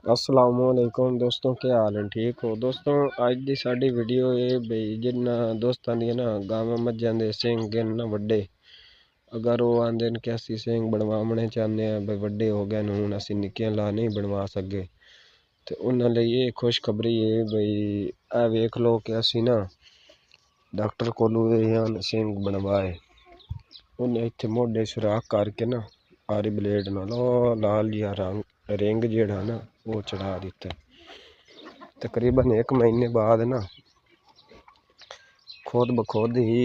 असलामुअलैकुम दोस्तों, क्या हाल है? ठीक हो दोस्तों? अज की साडी वीडियो है बई जिन्ना दोस्तां दी ना गावां मज्जां दे सिंग गिन ना वड्डे, अगर वो आंदे कि असी सिंग बनवाने चाहते हैं बई वड्डे हो गए हूँ असी निक्कियां ला नहीं बनवा सके, तो उन्हां लई ये खुशखबरी है बई आ वेख लो कि असी ना डॉक्टर कोलों सिंग बनवाए। उन्हें इत्थे मोढे सुराख करके ना आरी ब्लेड नाल लाल जिहा रंग रिंग जेड़ा ना वो चढ़ा दिता। तकरीबन 1 महीने बाद ना खुद ब खुद ही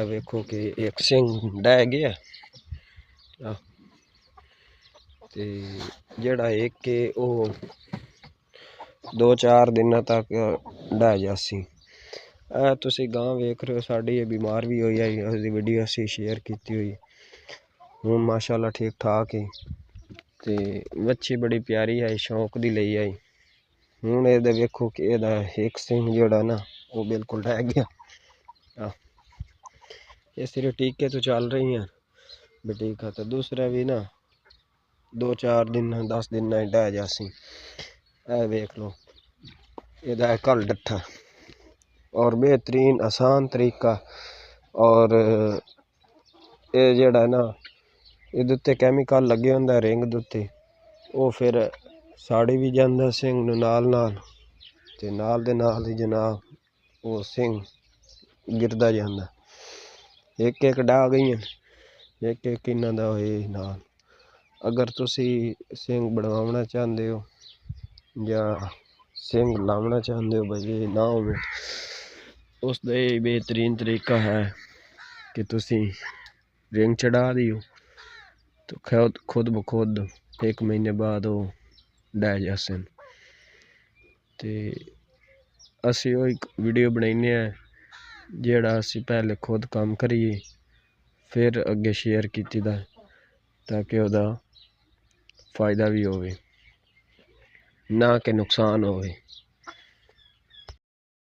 वेखो कि एक सिंह डह गया ते जेड़ा एक के ओ 2-4 दिन तक डह जासी। तुसी गां वेख रहे हो, साड़ी ये बीमार भी होई आई, उसकी वीडियो असी शेयर की हुई। हूँ माशाल्लाह ठीक ठाक है ते बच्ची बड़ी प्यारी है, शौक दी लई आई। हूँ ये वेखो कि एदा एक सिंह जेड़ा ना वो बिल्कुल रह गया। ये सिर्फ टीके तो चल रही हैं बेटीका, तो दूसरा भी ना 2-4 दिन 10 दिन डह जासी। वेख लो एदा कल डट्ठा और बेहतरीन आसान तरीका। और ये जेड़ा ना इहदे उत्ते कैमिकल लगे होंदा रिंग दे उत्ते, वो फिर साड़ी भी जांदा सिंह नूं नाल नाल ते नाल दे नाल ही जनाब वो सिंह गिरदा जांदा। एक एक डा गई एक एक इन्हां दा होए नाल। अगर तुसी सिंह बनवाना चाहते हो या सिंह लावना चाहते हो भाई ना हो, उसका ये बेहतरीन तरीका है कि तुसी रिंग चढ़ा दियो तो खुद ब खुद 1 महीने बाद वो डह जासन। ते असी वो एक वीडियो बनाने जेड़ा असी पहले खुद काम करिए फिर अगे शेयर कीती दा, ताकि उसका फायदा भी होवे ना कि नुकसान होवे।